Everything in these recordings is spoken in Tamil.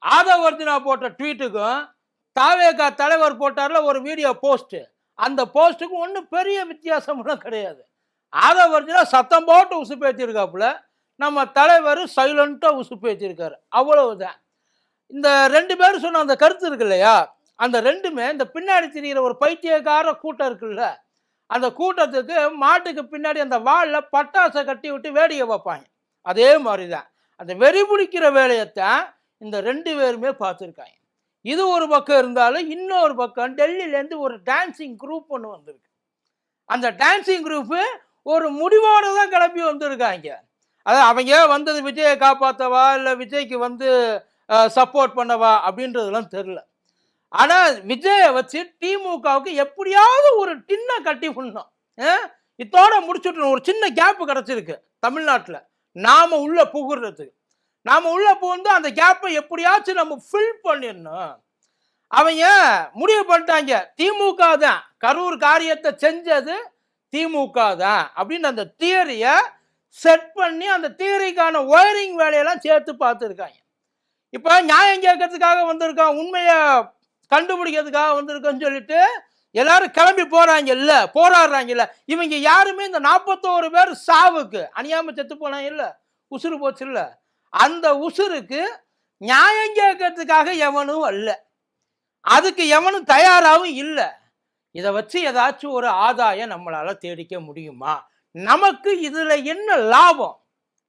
ஆதவர்ஜுனா போட்ட ட்வீட்டுக்கும் தாவேகா தலைவர் போட்டார்ல ஒரு வீடியோ போஸ்ட், அந்த போஸ்ட்டுக்கும் ஒன்றும் பெரிய வித்தியாசம்லாம் கிடையாது. ஆதவர்ஜுனா சத்தம் போட்டு உசுப்பேற்றிருக்காப்புல, நம்ம தலைவர் சைலண்டா உசுப்பேற்றிருக்காரு, அவ்வளவுதான். இந்த 2 பேரும் சொன்ன அந்த கருத்து இருக்கு இல்லையா, அந்த 2மே இந்த பின்னாடி திரிகிற ஒரு பைத்தியக்கார கூட்டம் இருக்குல்ல, அந்த கூட்டத்துக்கு மாட்டுக்கு பின்னாடி அந்த வால்ல பட்டாசை கட்டி விட்டு வேடிக்கை பார்ப்பாங்க. அதே மாதிரி தான் அந்த வெறி பிடிக்கிற வேலையைத்தான் இந்த 2 பேருமே பார்த்துருக்காங்க. இது ஒரு பக்கம் இருந்தாலும், இன்னொரு பக்கம் டெல்லியிலேருந்து ஒரு டான்சிங் குரூப் ஒன்று வந்திருக்கு. அந்த டான்சிங் குரூப்பு ஒரு முடிவோடு தான் கிளம்பி வந்திருக்காங்க. அதாவது அவங்க வந்தது விஜயை காப்பாற்றவா இல்லை விஜய்க்கு வந்து சப்போர்ட் பண்ணவா அப்படின்றதுலாம் தெரில. ஆனால் விஜயை வச்சு திமுகவுக்கு எப்படியாவது ஒரு டின்னை கட்டி விடணும், இதோட முடிச்சுட்டு ஒரு சின்ன கேப்பு கிடச்சிருக்கு தமிழ்நாட்டில் நாம் உள்ள புகுறதுக்கு. நாம் உள்ள புகுந்து அந்த கேப்பை எப்படியாச்சும் நம்ம ஃபில் பண்ணிடணும். அவங்க முடிவு பண்ணிட்டாங்க, திமுக தான் கரூர் காரியத்தை செஞ்சது, திமுக தான் அப்படின்னு அந்த தியரியை செட் பண்ணி அந்த தியரிக்கான ஒயரிங் வேலையெல்லாம் சேர்த்து பார்த்துருக்காங்க. இப்போ நியாயம் கேட்கறதுக்காக வந்திருக்கான், உண்மையை கண்டுபிடிக்கிறதுக்காக வந்திருக்கோன்னு சொல்லிட்டு எல்லாரும் கிளம்பி போறாங்கல்ல, போராடுறாங்கல்ல. இவங்க யாருமே இந்த 41 பேர் சாவுக்கு அணியாம செத்து போனாங்க இல்ல, உசுறு போச்சு இல்ல, அந்த உசுருக்கு நியாயம் கேட்கறதுக்காக எவனும் அல்ல, அதுக்கு எவனும் தயாராகவும் இல்லை. இதை வச்சு ஏதாச்சும் ஒரு ஆதாயம் நம்மளால தேடிக்க முடியுமா, நமக்கு இதுல என்ன லாபம்,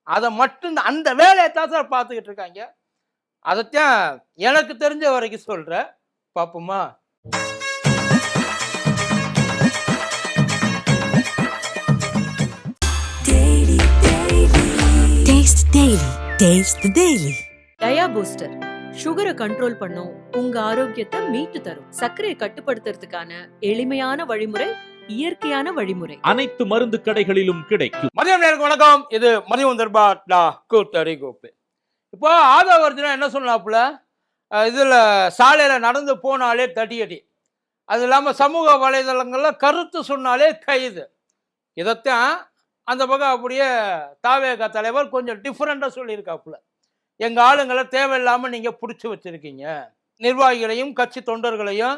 அதை மட்டும் அந்த வேலையை தான் சார் பார்த்துக்கிட்டு இருக்காங்க. அதைத்தான் எனக்கு தெரிஞ்ச வரைக்கும் சொல்ற, பாப்போமா. டயா பூஸ்டர் சுகரை கண்ட்ரோல் பண்ணும், உங்க ஆரோக்கியத்தை மீட்டு தரும். சர்க்கரையை கட்டுப்படுத்துறதுக்கான எளிமையான வழிமுறை, இயற்கையான வழிமுறை. அனைத்து மருந்து கடைகளிலும் கிடைக்கும். மதியம் நேருக்கு வணக்கம். இது மதியம் தர்பாட்லா கூத்தடி கோப்பு. இப்போ ஆதவர்ஜுனா என்ன சொன்னாப்புல, இதில் சாலையில் நடந்து போனாலே தடியடி, அது இல்லாமல் சமூக வலைதளங்களில் கருத்து சொன்னாலே கைது. இதைத்தான் அந்த பக்கம் அப்படியே தாவேகா தலைவர் கொஞ்சம் டிஃப்ரெண்டாக சொல்லியிருக்காப்புல. எங்கள் ஆளுங்களை தேவையில்லாமல் நீங்கள் பிடிச்சி வச்சுருக்கீங்க, நிர்வாகிகளையும் கட்சி தொண்டர்களையும்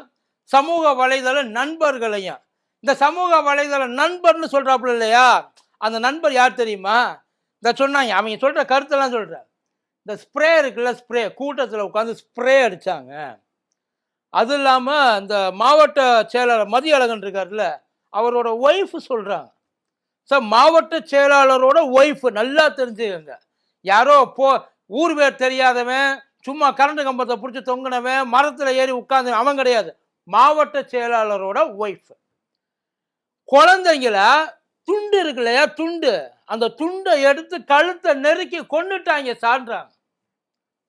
சமூக வலைதள நண்பர்களையும். இந்த சமூக வலைதள நண்பர்னு சொல்கிறாப்புல இல்லையா, அந்த நண்பர் யார் தெரியுமா, இந்த சொன்னாங்க அவங்க சொல்கிற கருத்தெல்லாம் சொல்கிறார். இந்த ஸ்ப்ரே இருக்குல்ல, ஸ்ப்ரே கூட்டத்தில் உட்காந்து ஸ்ப்ரே அடித்தாங்க. அது இல்லாமல் இந்த மாவட்ட செயலாளர் மதியழகன் இருக்கார்ல, அவரோட ஒய்ஃபு சொல்கிறாங்க. சார் மாவட்ட செயலாளரோட ஒய்ஃபு நல்லா தெரிஞ்சுக்கங்க, யாரோ ஊர் பேர் தெரியாதவன், சும்மா கரண்ட் கம்பத்தை பிடிச்சி தொங்கினவன், மரத்தில் ஏறி உட்காந்து அவன் கிடையாது, மாவட்ட செயலாளரோட ஒய்ஃபு. குழந்தைங்கள துண்டு இருக்கு இல்லையா, துண்டு, அந்த துண்டை எடுத்து கழுத்தை நெருக்கி கொண்டுட்டாங்க சான்றாங்க.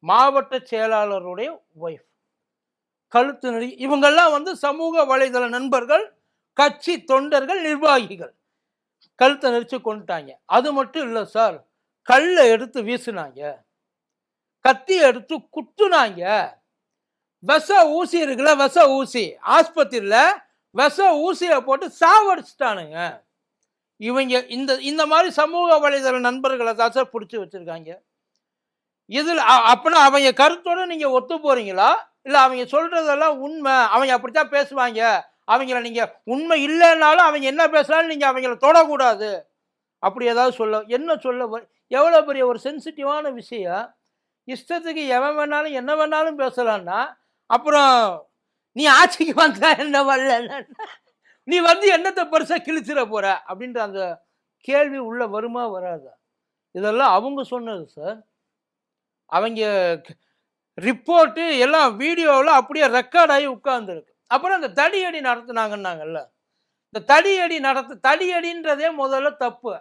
மாவட்ட செயலாளருடைய ஒய்ஃப் கழுத்து நெருக்கி. இவங்கெல்லாம் வந்து சமூக வலைதள நண்பர்கள், கட்சி தொண்டர்கள், நிர்வாகிகள், கழுத்தை நெரிச்சு கொண்டுட்டாங்க. அது மட்டும் இல்லை சார், கல்லை எடுத்து வீசினாங்க, கத்தி எடுத்து குத்துனாங்க, விஷ ஊசி இருக்குல்ல, விஷ ஊசி, ஆஸ்பத்திரியில் விஷ ஊசியை போட்டு சாவடிச்சுட்டானுங்க. இவங்க இந்த மாதிரி சமூக வலைதள நண்பர்களை தான் சார் பிடிச்சி வச்சிருக்காங்க. இதில் அப்படின்னா அவங்க கருத்தோடு நீங்கள் ஒத்து போறீங்களா, இல்லை அவங்க சொல்றதெல்லாம் உண்மை, அவங்க அப்படித்தான் பேசுவாங்க, அவங்கள நீங்கள் உண்மை இல்லைன்னாலும் அவங்க என்ன பேசுகிறாலும் நீங்கள் அவங்கள தொடக்கூடாது, அப்படி ஏதாவது என்ன சொல்ல எவ்வளோ பெரிய ஒரு சென்சிட்டிவான விஷயம். இஷ்டத்துக்கு எவன் வேணாலும் என்ன வேணாலும் பேசலான்னா, அப்புறம் நீ ஆட்சிக்கு வந்தா என்ன வரல, நீ வந்து என்னத்தை பெருசாக கிழிச்சிட போற அப்படின்ற அந்த கேள்வி உள்ள வருமா வராதா. இதெல்லாம் அவங்க சொன்னது சார், அவங்க ரிப்போர்ட்டு எல்லாம் வீடியோவில் அப்படியே ரெக்கார்ட் ஆகி உட்கார்ந்துருக்கு. அப்புறம் அந்த தடியடி நடத்துனாங்கன்னாங்கல்ல, இந்த தடியடின்றதே முதல்ல தப்பு.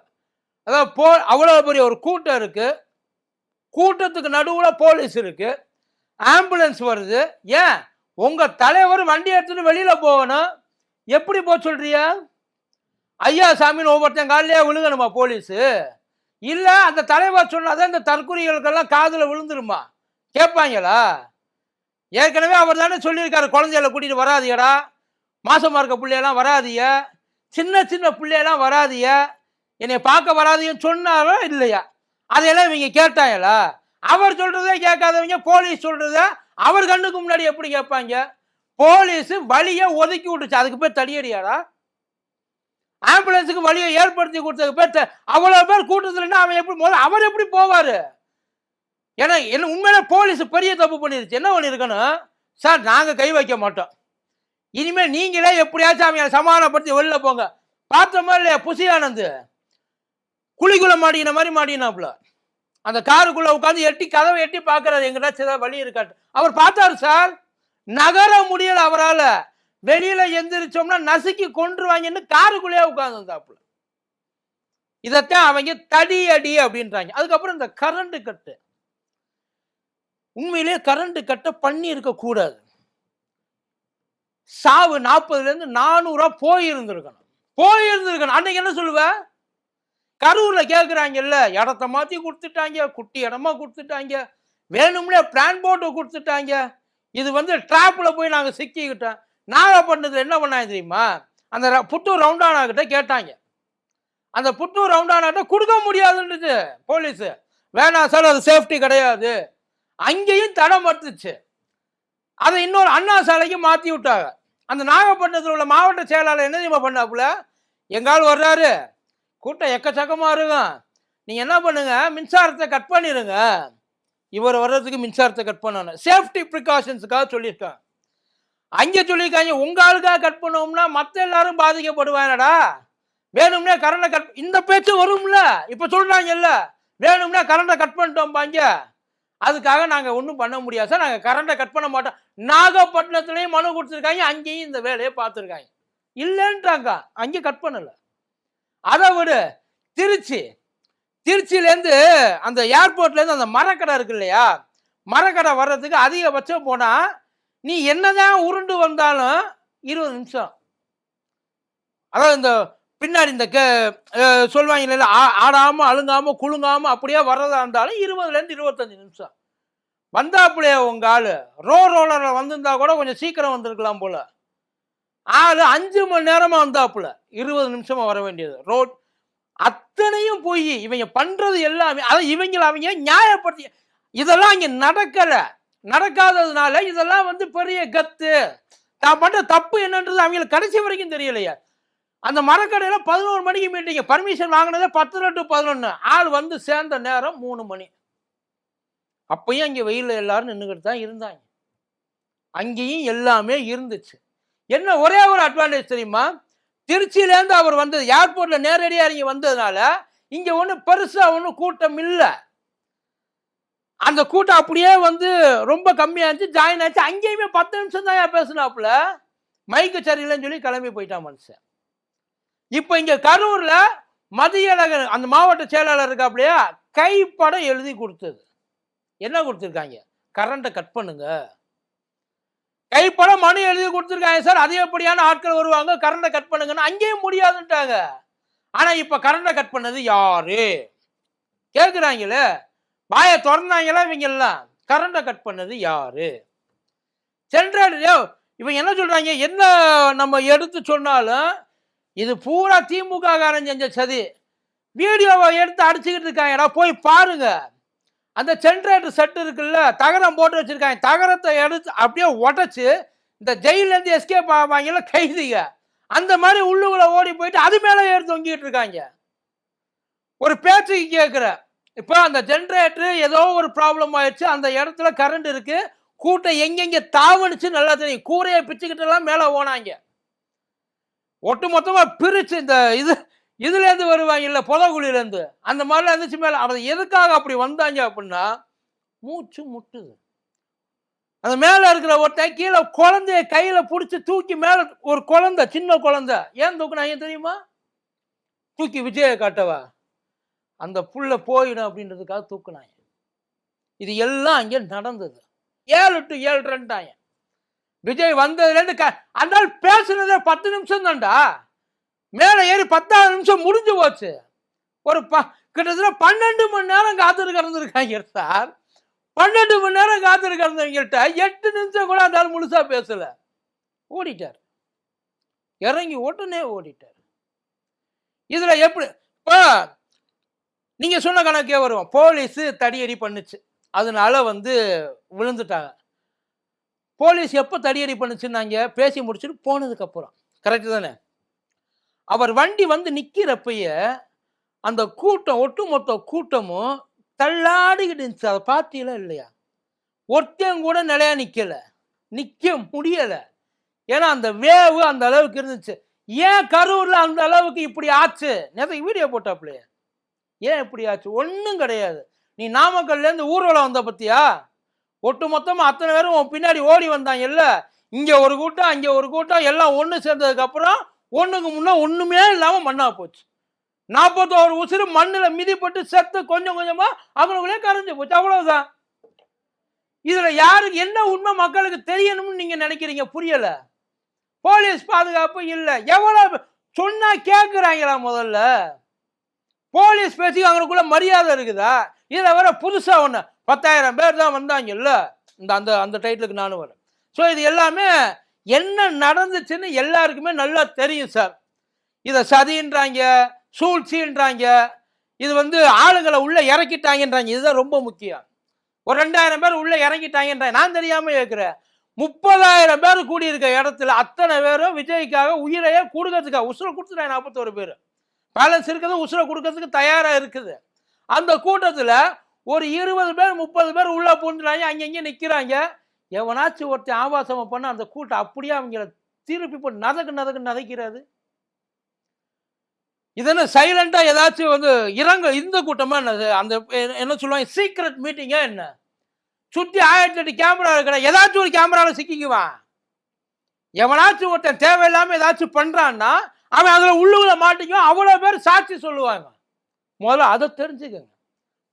அதாவது அவ்வளோ பெரிய ஒரு கூட்டம் இருக்கு, கூட்டத்துக்கு நடுவில் போலீஸ் இருக்கு, ஆம்புலன்ஸ் வருது, ஏன் உங்க தலைவர் வண்டி எடுத்துட்டு வெளியில போகணும், எப்படி போக சொல்றியா, ஐயா சாமின்னு ஒவ்வொருத்தன் காலையே விழுகணுமா போலீஸு, இல்லை அந்த தலைவர் சொன்னாதான் இந்த தற்கொலைகளுக்கெல்லாம் காதில் விழுந்துருமா, கேட்பாங்களா. ஏற்கனவே அவர் தானே சொல்லியிருக்காரு, குழந்தைகளை கூட்டிகிட்டு வராதியடா, மாசமா இருக்க பிள்ளையெல்லாம் வராதிய, சின்ன சின்ன பிள்ளையெல்லாம் வராதிய, என்னை பார்க்க வராதியன்னு சொன்னாரோ இல்லையா, அதையெல்லாம் இவங்க கேட்டாங்களா. அவர் சொல்றதே கேட்காதவங்க போலீஸ் சொல்றத அவர் கண்ணுக்கு முன்னாடி எப்படி கேட்பாங்க? போலீஸ் வழியை ஒதுக்கி விட்டுச்சு, அதுக்கு பேர் தடியடியாடா? ஆம்புலன்ஸுக்கு வழியை ஏற்படுத்தி கொடுத்ததுக்கு பேர் அவ்வளவு பேர் கூட்டத்தில் அவன் எப்படி அவர் எப்படி போவாரு? ஏன்னா என்ன உண்மையில போலீஸ் பெரிய தப்பு பண்ணிருச்சு. என்ன பண்ணிருக்கணும்? சார் நாங்க கை வைக்க மாட்டோம், இனிமேல் நீங்களே எப்படியாச்சும் அவங்க சமாதானப்படுத்தி வெளில போங்க. பார்த்தோமா இல்லையா புசி ஆனந்த் குழிக்குள்ள மாட்டின மாதிரி மாட்டினாப்புல, அந்த காருக்குள்ள உட்காந்து எட்டி கதவை எட்டி பார்க்கறாரு, எங்கடாச்சும் ஏதாவது வழி இருக்காட்டு. அவர் பார்த்தாரு சார், நகர முடியல அவரால். வெளியில எந்திரிச்சோம்னா நசுக்கி கொன்றுவாங்கன்னு காருக்குள்ளேயே உட்கார்ந்துருந்தாப்புல. இதைத்தான் அவங்க தடி அடி அப்படின்றாங்க. அதுக்கப்புறம் இந்த கரண்ட் கட்டு, உண்மையிலேயே கரண்ட் கட்ட பண்ணி இருக்க கூடாது. சாவு 40லேருந்து 400 போயிருந்திருக்கணும். அன்னைக்கு என்ன சொல்லுவ? கரூர்ல கேட்குறாங்கல்ல, இடத்த மாற்றி கொடுத்துட்டாங்க, குட்டி இடமா கொடுத்துட்டாங்க, வேணும்னே பிளான் போட்டு கொடுத்துட்டாங்க, இது ட்ராப்பில் போய் நாங்கள் சிக்கிக்கிட்டோம். நாகப்பட்டினத்தில் என்ன பண்ணாங்க தெரியுமா? அந்த புத்தூர் ரவுண்டானா கிட்ட கேட்டாங்க. அந்த புத்தூர் ரவுண்டானா கிட்ட கொடுக்க முடியாதுன்றது போலீஸு. வேணாம் சார், அது சேஃப்டி கிடையாது. அங்கேயும் தடம் பட்டுச்சு. அதை இன்னொரு அண்ணா சாலைக்கு மாற்றி விட்டாங்க. அந்த நாகப்பட்டினத்தில் உள்ள மாவட்ட செயலாளர் என்ன தெரியுமா பண்ணாப்புல? எங்கால் வர்றாரு, கூட்டம் எக்கச்சக்கமாக இருக்கும், நீங்கள் என்ன பண்ணுங்க, மின்சாரத்தை கட் பண்ணிடுங்க. இவர் வர்றதுக்கு மின்சாரத்தை கட் பண்ணணும், சேஃப்டி ப்ரிகாஷன்ஸுக்காக சொல்லியிருக்காங்க. அங்கே சொல்லியிருக்காங்க, உங்க ஆளுக்காக கட் பண்ணோம்னா மற்ற எல்லாரும் பாதிக்கப்படுவாங்கடா, வேணும்னே கரண்டை கட், இந்த பேச்சு வரும்ல. இப்போ சொல்றாங்கல்ல, வேணும்னே கரண்டை கட் பண்ணிட்டோம்பாங்க, அதுக்காக நாங்கள் ஒன்றும் பண்ண முடியாது சார், நாங்கள் கரண்டை கட் பண்ண மாட்டோம். நாகப்பட்டினத்துலேயும் மனு கொடுத்துருக்காங்க, அங்கேயும் இந்த வேலையை பார்த்துருக்காங்க, இல்லைன்றாங்க, அங்கே கட் பண்ணலை. அதை விட திருச்சியிலேருந்து அந்த ஏர்போர்ட்லேருந்து அந்த மரக்கடை இருக்கு இல்லையா, மரக்கடை வர்றதுக்கு அதிகபட்சம் போனால் நீ என்னதான் உருண்டு வந்தாலும் 20 நிமிஷம். அதாவது இந்த பின்னாடி இந்த சொல்லுவாங்க இல்லை, ஆடாமல் அழுங்காமல் குலுங்காமல் அப்படியே வர்றதா இருந்தாலும் 20லேருந்து 25 நிமிஷம். வந்தாப்புலையே உங்க ஆள் ரோலரில் வந்திருந்தா கூட கொஞ்சம் சீக்கிரம் வந்திருக்கலாம் போல. ஆள் 5 மணி நேரமாக வந்தாப்புல 20 நிமிஷமா வர வேண்டியது. ரோட் அத்தனையும் போய் இவங்க பண்றது எல்லாமே, அதை அவங்க நியாயப்படுத்தி, இதெல்லாம் இங்க நடக்காததுனால இதெல்லாம் பெரிய கத்து. நான் பண்ற தப்பு என்னன்றது அவங்களுக்கு கடைசி வரைக்கும் தெரியலையா. அந்த மரக்கடையில 11 மணிக்கு மீட்டிங்க, பர்மிஷன் வாங்கினதே 10 to 11, ஆள் சேர்ந்த நேரம் 3 மணி. அப்பயும் அங்கே வெயில எல்லாரும் நின்றுக்கிட்டு தான் இருந்தாங்க, அங்கேயும் எல்லாமே இருந்துச்சு. என்ன ஒரே ஒரு அட்வான்டேஜ் தெரியுமா? திருச்சியிலேருந்து அவர் வந்தது, ஏர்போர்ட்ல நேரடியாக இறங்கி வந்ததுனால இங்க ஒன்றும் பெருசா ஒன்றும் கூட்டம் இல்லை. அந்த கூட்டம் அப்படியே ரொம்ப கம்மியா இருந்துச்சு, ஜாயின் ஆச்சு. அங்கேயுமே 10 நிமிஷம் தான் பேசினாப்புல, மைக்கு சரியில்லைன்னு சொல்லி கிளம்பி போயிட்டான் மனுஷன். இப்போ இங்க கரூர்ல மதியழகன் அந்த மாவட்ட செயலாளர் இருக்காப்லையா, கைப்படம் எழுதி கொடுத்தது. என்ன கொடுத்துருக்காங்க? கரண்டை கட் பண்ணுங்க. கைப்படம் மனு எழுதி கொடுத்துருக்காங்க சார், அதிகப்படியான ஆட்கள் வருவாங்க, கரண்டை கட் பண்ணுங்கன்னு. அங்கேயும் முடியாதுன்ட்டாங்க. ஆனா இப்ப கரண்டை கட் பண்ணது யாரு கேட்குறாங்களே, வாயை திறந்தாங்களா இவங்க எல்லாம், கரண்டை கட் பண்ணது யாரு? சென்ட்ரல் இவங்க என்ன சொல்றாங்க, என்ன நம்ம எடுத்து சொன்னாலும் இது பூரா திமுக காரன் செஞ்ச சதி. வீடியோவை எடுத்து அடிச்சுக்கிட்டு இருக்காங்கடா, போய் பாருங்க. அந்த ஜென்ரேட்டர் செட் இருக்குல்ல, தகரம் போட்டு வச்சிருக்காங்க, தகரத்தை எடுத்து அப்படியே உடச்சு இந்த ஜெயிலேருந்து எஸ்கேப் ஆவாங்கல்ல கைதிங்க, அந்த மாதிரி உள்ளுக்குள்ள ஓடி போயிட்டு அது மேலே ஏறி தொங்கிட்டு இருக்காங்க. ஒரு பேச்சுக்கு கேட்குற, இப்போ அந்த ஜென்ரேட்டர் ஏதோ ஒரு ப்ராப்ளம் ஆயிடுச்சு, அந்த இடத்துல கரண்ட் இருக்கு, கூட்டம் எங்கெங்க தாவணிச்சு நல்லா தெரியும், கூரையை பிச்சுக்கிட்டு எல்லாம் மேலே ஓனாங்க, ஒட்டு மொத்தமா பிரிச்சு இந்த இதுலேருந்து வருவாங்க இல்லை புதகுழியிலேருந்து, அந்த மாதிரிலாம் இருந்துச்சு மேலே. அதை எதுக்காக அப்படி வந்தாங்க அப்படின்னா, மூச்சு முட்டுது. அந்த மேலே இருக்கிற ஒருத்தன் கீழே குழந்தைய கையில் பிடிச்சி தூக்கி மேலே, ஒரு குழந்தை, சின்ன குழந்தை, ஏன் தூக்குனாங்க தெரியுமா? தூக்கி விஜயை காட்டவா, அந்த புள்ள போயிடும் அப்படின்றதுக்காக தூக்குனாங்க. இது எல்லாம் அங்கே நடந்தது. 7 to 7:30 விஜய் வந்ததுலேருந்து அந்த பேசுனதே 10 நிமிஷம் தான்டா, மேலே ஏறி 10வது நிமிஷம் முடிஞ்சு போச்சு. ஒரு கிட்டத்தட்ட 12 மணி நேரம் காத்திரு கிடந்திருக்காங்க சார். 12 மணி நேரம் காத்திரு கிடந்தவங்கள்ட்ட 8 நிமிஷம் கூட அந்த ஆள் முழுசா பேசல, ஓடிட்டார், இறங்கி உடனே ஓடிட்டார். இதுல எப்படி இப்போ நீங்க சொன்ன கணக்கே வருவோம், போலீஸ் தடியடி பண்ணுச்சு, அதனால வந்து விழுந்துட்டாங்க. போலீஸ் எப்போ தடியடி பண்ணுச்சுன்னாங்க, பேசி முடிச்சுட்டு போனதுக்கப்புறம். கரெக்டு தானே? அவர் வண்டி வந்து நிற்கிறப்பயே அந்த கூட்டம், ஒட்டுமொத்த கூட்டமும் தள்ளாடிக்கிட்டு இருந்துச்சு. அதை பார்த்தீங்களா இல்லையா? ஒருத்தன் கூட நிலையா நிற்கல, நிற்க முடியல. ஏன்னா அந்த வேவு அந்த அளவுக்கு இருந்துச்சு. ஏன் கரூர்ல அந்த அளவுக்கு இப்படி ஆச்சு? நேற்று வீடியோ போட்டாப்லையே, ஏன் இப்படி ஆச்சு? ஒன்றும் கிடையாது. நீ நாமக்கல்லேருந்து ஊர்வலம் வந்த பத்தியா? ஒட்டு மொத்தமாக அத்தனை பேரும் உன் பின்னாடி ஓடி வந்தாங்க இல்ல, இங்கே ஒரு கூட்டம் அங்கே ஒரு கூட்டம் எல்லாம் ஒன்று சேர்ந்ததுக்கப்புறம் ஒன்றுக்கு முன்னே ஒன்றுமே இல்லாமல் மண்ணா போச்சு. 41 உசுறு மண்ணில் மிதிப்பட்டு செத்து கொஞ்சம் கொஞ்சமாக அவங்களுக்குள்ளே கரைஞ்சு போச்சு. அவ்வளவுதான். இதில் யாருக்கு என்ன உண்மை மக்களுக்கு தெரியணும்னு நீங்கள் நினைக்கிறீங்க? புரியல. போலீஸ் பாதுகாப்பு இல்லை. எவ்வளவு சொன்னா கேட்குறாங்களா? முதல்ல போலீஸ் பேசி அவங்களுக்குள்ள மரியாதை இருக்குதா? இதில் வர புதுசா ஒன்று 10,000 பேர் தான் வந்தாங்கல்ல, இந்த அந்த அந்த டைட்டிலுக்கு நானும் வரேன். ஸோ இது எல்லாமே என்ன நடந்துச்சுன்னு எல்லாருக்குமே நல்லா தெரியும் சார். இதை சதின்றாங்க, சூழ்ச்சின்றாங்க, இது வந்து ஆளுங்களை உள்ள இறக்கிட்டாங்கன்றாங்க. இதுதான் ரொம்ப முக்கியம். ஒரு 2,000 பேர் உள்ள இறங்கிட்டாங்கன்றாங்க. நான் தெரியாம கேட்கிறேன். 30,000 பேர் கூடியிருக்க இடத்துல அத்தனை பேரும் விஜய்க்காக உயிரையே கொடுக்கறதுக்காக உசுரை கொடுத்துட்டாங்க. 41 பேர் பேலன்ஸ் இருக்குது, உசுரை கொடுக்கறதுக்கு தயாரா இருக்குது. அந்த கூட்டத்தில் ஒரு 20 பேர் 30 பேர் உள்ள பூந்துறாங்க, அங்கங்கே நிற்கிறாங்க. எவனாச்சும் ஒருத்தன் ஆபாசமா பண்ண அந்த கூட்டம் அப்படியே அவங்கள திருப்பி போட்டு நதக்கு நதைக்கிறது. இதென்ன சைலண்டா ஏதாச்சும் வந்து இந்த கூட்டமா என்னது? அந்த என்ன சொல்லுவாங்க, சீக்ரெட் மீட்டிங்கா என்ன? சுற்றி 1008 கேமரா இருக்கிற ஏதாச்சும் ஒரு கேமராவில் சிக்கிக்குவான். எவனாச்சும் ஒருத்தன் தேவையில்லாம ஏதாச்சும் பண்றான்னா அவன் அதுல உள்ளுக்குள்ள மாட்டிக்குவான். அவ்வளோ பேர் சாட்சி சொல்லுவாங்க. முதல்ல அதை தெரிஞ்சுக்கங்க.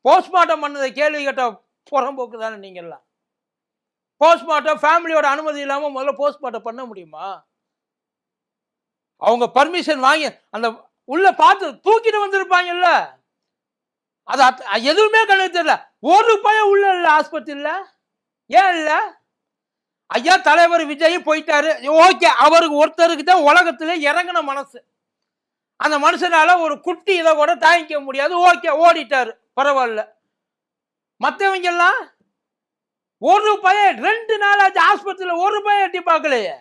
போஸ்ட்மார்ட்டம் பண்ணதை கேள்வி கேட்ட புறம்போக்கு தானே நீங்கள்லாம். போஸ்ட்மார்ட்டம் ஃபேமிலியோட அனுமதி இல்லாமல் முதல்ல போஸ்ட்மார்ட்டம் பண்ண முடியுமா? அவங்க பர்மிஷன் வாங்கி அந்த உள்ள பார்த்து தூக்கிட்டு வந்திருப்பாங்கல்ல, அது எதுவுமே கண்ணுக்கு தெரியல. ஒரு பையன் உள்ள இல்லை ஆஸ்பத்திரியில். ஏன் இல்லை? ஐயா தலைவர் விஜய் போயிட்டாரு, ஓகே, அவருக்கு ஒருத்தருக்கு தான் உலகத்திலே இறங்கின மனசு. அந்த மனுஷனால ஒரு குட்டி இதை கூட தாங்கிக்க முடியாது. ஓகே, ஓடிட்டாரு, பரவாயில்ல. மற்றவங்க எல்லாம் ஒரு பையன் 2 நாளாச்சு ஆஸ்பத்திரியில், ஒரு பையன் எட்டி பார்க்கலையே.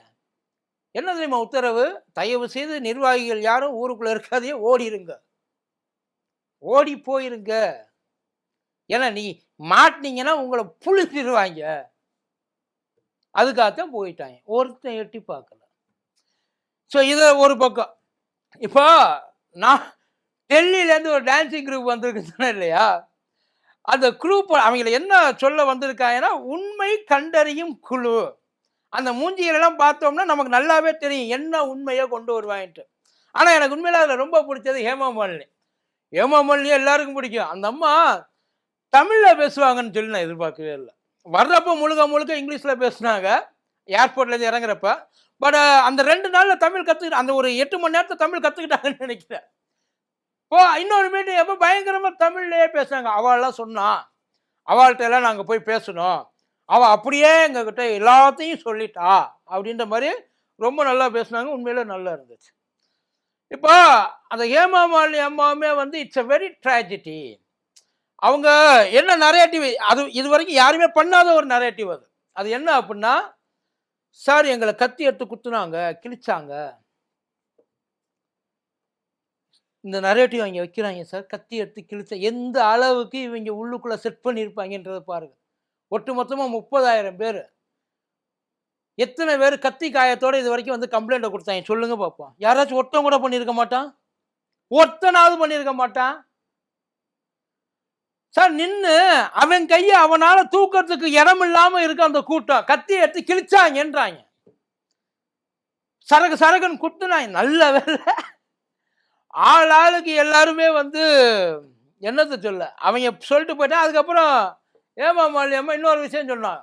என்ன தெரியுமா உத்தரவு? தயவு செய்து நிர்வாகிகள் யாரும் ஊருக்குள்ள இருக்காதே, ஓடிருங்க, ஓடி போயிருங்க. ஏன்னா நீ மாட்டினீங்கன்னா உங்களை புளிச்சிருவாங்க. அதுக்காகத்தான் போயிட்டாங்க. ஒருத்தன் எட்டி பார்க்கல. ஸோ இதை ஒரு பக்கம். இப்போ நான் டெல்லியிலேருந்து ஒரு டான்சிங் குரூப் வந்திருக்கு இல்லையா, அந்த குரூப் அவங்களை என்ன சொல்ல வந்திருக்காங்கன்னா, உண்மை கண்டறியும் குழு. அந்த மூஞ்சிகளெல்லாம் பார்த்தோம்னா நமக்கு நல்லாவே தெரியும் என்ன உண்மையை கொண்டு வருவான்ட்டு. ஆனால் எனக்கு உண்மையில அதில் ரொம்ப பிடிச்சது ஹேமா மாலினி. ஹேமா மாலினி எல்லாருக்கும் பிடிக்கும். அந்த அம்மா தமிழில் பேசுவாங்கன்னு சொல்லி நான் எதிர்பார்க்கவே இல்லை. வர்றப்போ முழுக்க இங்கிலீஷில் பேசுனாங்க ஏர்போர்ட்லேருந்து இறங்குறப்ப. பட் அந்த 2 நாளில் தமிழ் கற்றுக்கிட்டு, அந்த ஒரு 8 மணி நேரத்தை தமிழ் கற்றுக்கிட்டாங்கன்னு நினைக்கிறேன். இன்னொரு மீட்டிங் எப்போ பயங்கரமாக தமிழ்லேயே பேசுனாங்க. அவள்லாம் சொன்னான், அவள்கிட்ட எல்லாம் நாங்கள் போய் பேசணும், அவள் அப்படியே எங்ககிட்ட எல்லாத்தையும் சொல்லிட்டா அப்படின்ற மாதிரி ரொம்ப நல்லா பேசுனாங்க. உண்மையிலே நல்லா இருந்துச்சு. இப்போ அந்த ஹேமா மாலினி அம்மாவுமே வந்து இட்ஸ் அ வெரி ட்ராஜடி. அவங்க என்ன நரேட்டிவ், அது இது வரைக்கும் யாருமே பண்ணாத ஒரு நரேட்டிவ் அது. அது என்ன அப்படின்னா, சார் எங்களை கத்தி எடுத்து குத்துனாங்க, கிழிச்சாங்க. இந்த நரேட்டிவ் அங்கே வைக்கிறாங்க சார். கத்தி எடுத்து கிழிச்ச எந்த அளவுக்கு இவங்க உள்ளுக்குள்ளே செட் பண்ணியிருப்பாங்கன்றதை பாருங்க. ஒட்டு மொத்தமாக 30,000 பேர். எத்தனை பேர் கத்தி காயத்தோடு இது வரைக்கும் வந்து கம்ப்ளைண்ட்டை கொடுத்தாங்க சொல்லுங்க பார்ப்போம். யாராச்சும் ஒருத்தன் கூட பண்ணியிருக்க மாட்டான்? ஒருத்தனாவது பண்ணியிருக்க மாட்டான் சார். நின்று அவன் கையை அவனால தூக்கிறதுக்கு இடம் இல்லாமல் இருக்க அந்த கூட்டம் கத்தி எடுத்து கிழிச்சாங்கன்றாங்க. சரகுன்னு குத்துனாங்க. நல்ல வேலை ஆளுக்கு எல்லாருமே வந்து என்னத்தை சொல்ல அவங்க சொல்லிட்டு போயிட்டா. அதுக்கப்புறம் ஏமா மாலியம்மா இன்னொரு விஷயம் சொன்னாங்க,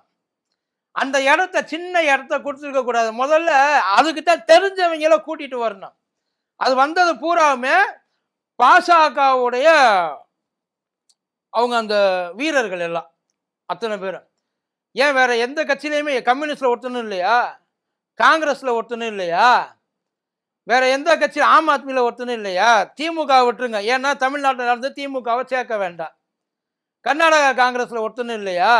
அந்த இடத்த சின்ன இடத்த கொடுத்துருக்க கூடாது, முதல்ல அதுக்கு தான் தெரிஞ்சவங்கள கூட்டிட்டு வரணும். அது வந்தது பூராவுமே பாசகவுடைய அவங்க அந்த வீரர்கள் எல்லாம் அத்தனை பேரும். ஏன் வேற எந்த கட்சியிலையுமே கம்யூனிஸ்ட்ல ஒருத்தனும் இல்லையா, காங்கிரஸ்ல ஒருத்தனும் இல்லையா, வேற எந்த கட்சி, ஆம் ஆத்மியில ஒருத்தனும் இல்லையா? திமுக விட்டுருங்க, ஏன்னா தமிழ்நாட்டில் நடந்து திமுகவை சேர்க்க வேண்டாம். கர்நாடகா காங்கிரஸ்ல ஒருத்தனும் இல்லையா?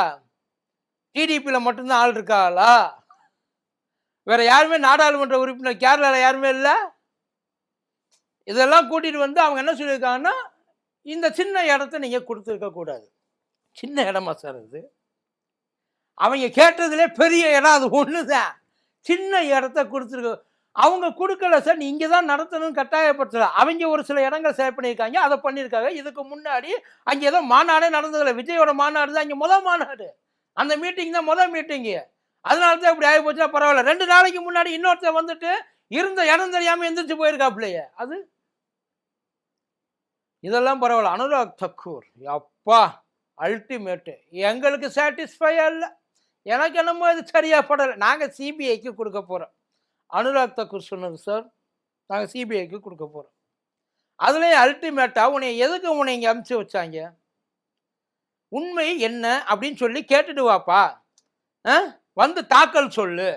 டிடிபியில மட்டும்தான் ஆள் இருக்காளா? வேற யாருமே நாடாளுமன்ற உறுப்பினர் கேரளால யாருமே இல்ல? இதெல்லாம் கூட்டிட்டு வந்து அவங்க என்ன சொல்லியிருக்காங்கன்னா, இந்த சின்ன இடத்த நீங்க கொடுத்துருக்க கூடாது. சின்ன இடமா சார் இது? அவங்க கேட்டதுலே பெரிய இடம் அது ஒண்ணுதான். சின்ன இடத்த கொடுத்துருக்க. அவங்க கொடுக்கல சார், நீ இங்கே தான் நடத்தணும்னு கட்டாயப்படுத்தல. அவங்க ஒரு சில இடங்கள் செலக்ட் பண்ணியிருக்காங்க, அதை பண்ணியிருக்காங்க. இதுக்கு முன்னாடி அங்கே ஏதோ மாநாடே நடந்ததில்லை. விஜயோட மாநாடு தான் அங்கே முதல் மாநாடு. அந்த மீட்டிங் தான் முதல் மீட்டிங்கு. அதனால தான் இப்படி ஆகி போச்சுன்னா பரவாயில்ல. 2 நாளைக்கு முன்னாடி இன்னொருத்தர் வந்துட்டு இருந்த இடம் தெரியாமல் எந்திரிச்சு போயிருக்காப்லையே அது. இதெல்லாம் பரவாயில்ல. அனுராக் தக்கூர் அப்பா அல்டிமேட்டு. எங்களுக்கு சாட்டிஸ்ஃபையா இல்லை. எனக்கு என்னமோ இது சரியா படலை. நாங்கள் சிபிஐக்கு கொடுக்க போகிறோம். அனுராக் தக்கூர் சொன்னது சார், நாங்கள் சிபிஐக்கு கொடுக்க போகிறோம். அதுலேயும் அல்டிமேட்டாக எதுக்கு உன்னை இங்கே அமுச்சு வச்சாங்க, உண்மை என்ன அப்படின்னு சொல்லி கேட்டுட்டு வாப்பா, வந்து தாக்கல் சொல்லு.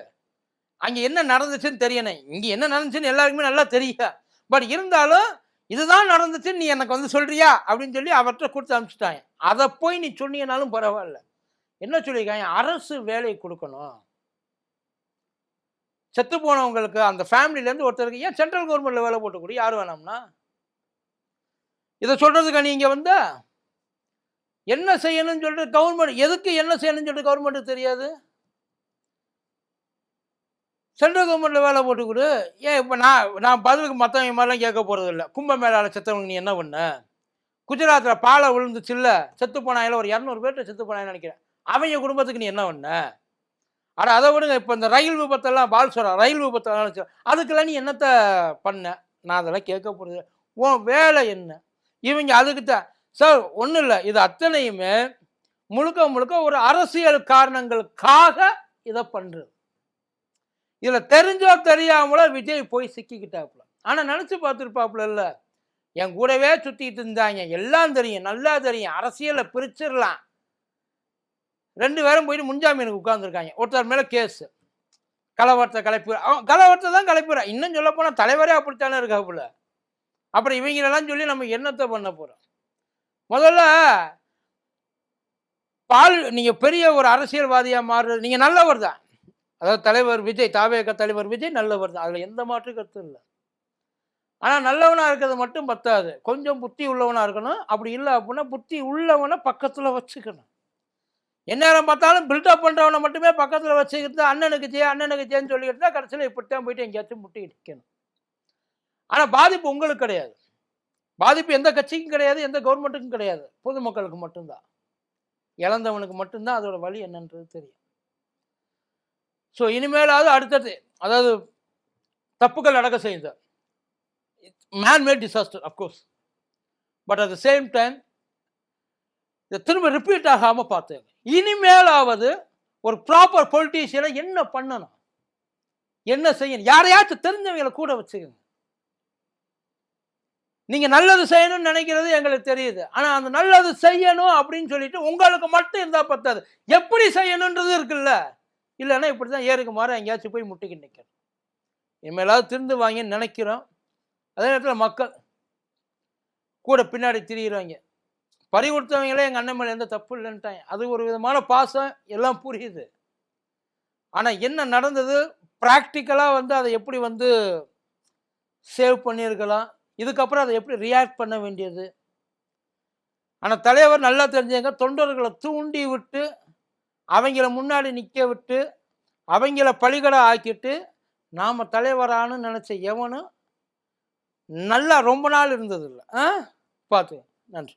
அங்கே என்ன நடந்துச்சுன்னு தெரியணும். இங்கே என்ன நடந்துச்சுன்னு எல்லாருக்குமே நல்லா தெரியும். பட் இருந்தாலும் இதுதான் நடந்துச்சுன்னு நீ எனக்கு வந்து சொல்றியா அப்படின்னு சொல்லி அவர்கிட்ட கொடுத்து அனுப்பிச்சிட்டாங்க. அதை போய் நீ சொன்னீங்கனாலும் பரவாயில்ல. என்ன சொல்லியிருக்காங்க, அரசு வேலை கொடுக்கணும். செத்து போனவங்களுக்கு அந்த ஃபேமிலியிலேருந்து ஒருத்தருக்கு ஏன் சென்ட்ரல் கவர்மெண்ட்ல வேலை போட்டுக்கூடி யார் வேணாம்னா? இதை சொல்றதுக்கு நீங்க வந்து என்ன செய்யணும்னு சொல்லிட்டு கவர்மெண்ட் எதுக்கு என்ன செய்யணும்னு சொல்லிட்டு கவர்மெண்ட்டுக்கு தெரியாது? சென்ட்ரல் கவர்மெண்ட்ல வேலை போட்டு கொடு. ஏன் இப்போ நான் பதிலுக்கு மற்றவங்க மாதிரிலாம் கேட்க போகிறது இல்லை. கும்பமேளாவில் செத்தவங்க நீ என்ன பண்ண? குஜராத்தில் பாலை விழுந்துச்சுல்ல, செத்து போனாயில ஒரு 200 பேர்கிட்ட செத்து போனாங்கன்னு நினைக்கிறேன். அவங்க குடும்பத்துக்கு நீ என்ன பண்ண? ஆனால் அதை விடுங்க. இப்போ இந்த ரயில் விபத்தெல்லாம் பால்சோரா ரயில் விபத்தெல்லாம் அதுக்கெல்லாம் நீ என்னத்தை பண்ண? நான் அதெல்லாம் கேட்க போகிறது. உன் வேலை என்ன? இவங்க அதுக்கு தான் சார் ஒன்றும் இல்லை. இது அத்தனையுமே முழுக்க முழுக்க ஒரு அரசியல் காரணங்களுக்காக இதை பண்ணுறது. இதில் தெரிஞ்சோ தெரியாமலோ விஜய் போய் சிக்கிக்கிட்டாப்புல. ஆனால் நினச்சி பார்த்துருப்பாப்புல இல்லை, என் கூடவே சுற்றிட்டு இருந்தாங்க, எல்லாம் தெரியும், நல்லா தெரியும், அரசியலை பிரிச்சிடலாம். 2 பேரும் போயிட்டு முன்ஜாமீனுக்கு உட்காந்துருக்காங்க. ஒருத்தர் மேலே கேஸு, கலவரத்தை கலவரத்தை தான் கலப்பிடுறா. இன்னும் சொல்ல போனால் தலைவரே அப்படித்தானே இருக்காப்புல. அப்புறம் இவங்களெல்லாம் சொல்லி நம்ம என்னத்தை பண்ண போகிறோம்? முதல்ல நீங்கள் பெரிய ஒரு அரசியல்வாதியாக மாறுறது, நீங்கள் நல்லவர் தான். அதாவது தலைவர் விஜய், தாவேக தலைவர் விஜய் நல்லவர் தான், அதில் எந்த மாற்று கருத்தும் இல்லை. ஆனால் நல்லவனாக இருக்கிறது மட்டும் பத்தாது, கொஞ்சம் புத்தி உள்ளவனாக இருக்கணும். அப்படி இல்லை அப்படின்னா புத்தி உள்ளவனை பக்கத்தில் வச்சுக்கணும். எந்நேரம் பார்த்தாலும் பில்டப் பண்ணுறவனை மட்டுமே பக்கத்தில் வச்சுக்கிட்டு அண்ணனுக்கு சேன்னு சொல்லிக்கிட்டு தான் கடைசியில் இப்படித்தான் போயிட்டு எங்கேயாச்சும் முட்டிக்கிட்டு நிற்கணும். ஆனால் பாதிப்பு உங்களுக்கு கிடையாது. பாதிப்பு எந்த கட்சிக்கும் கிடையாது, எந்த கவர்மெண்ட்டுக்கும் கிடையாது. பொதுமக்களுக்கு மட்டும்தான். இழந்தவனுக்கு மட்டும்தான் அதோட வழி என்னன்றது தெரியும். ஸோ இனிமேலாவது அடுத்தது, அதாவது தப்புகள் நடக்க செய்யுது. Man-mat disaster of course. But at the same time இதை திரும்ப ரிப்பீட் ஆகாமல் பார்த்தேன். இனிமேலாவது ஒரு ப்ராப்பர் பொலிட்டீஷியனை என்ன பண்ணணும், என்ன செய்யணும், யாரையாச்சும் தெரிஞ்சவங்களை கூட வச்சுக்கோங்க. நீங்கள் நல்லது செய்யணும்னு நினைக்கிறது எங்களுக்கு தெரியுது. ஆனால் அந்த நல்லது செய்யணும் அப்படின்னு சொல்லிட்டு உங்களுக்கு மட்டும் இருந்தால் பத்தாது, எப்படி செய்யணுன்றது இருக்குல்ல. இல்லைன்னா இப்படி தான் ஏறுக்கு மாற எங்கேயாச்சும் போய் முட்டிக்கிட்டு நிற்கணும். இனிமேலாவது திருந்து வாங்கின்னு நினைக்கிறோம். அதே நேரத்தில் மக்கள் கூட பின்னாடி திரியிறாங்க. பறி கொடுத்தவங்களே எங்கள் அண்ணன் மேலே எந்த தப்பு இல்லைன்ட்டாங்க. அது ஒரு விதமான பாசம், எல்லாம் புரியுது. ஆனால் என்ன நடந்தது ப்ராக்டிக்கலாக வந்து அதை எப்படி வந்து சேவ் பண்ணியிருக்கலாம், இதுக்கப்புறம் அதை எப்படி ரியாக்ட் பண்ண வேண்டியது. ஆனால் தலைவர் நல்லா தெரிஞ்சவங்க தொண்டர்களை தூண்டி விட்டு அவங்கள முன்னாடி நிற்க விட்டு அவங்கள பலிகடை ஆக்கிட்டு நாம் தலைவரானு நினச்ச எவனும் நல்லா ரொம்ப நாள் இருந்ததில்லை. பார்த்து நன்றி.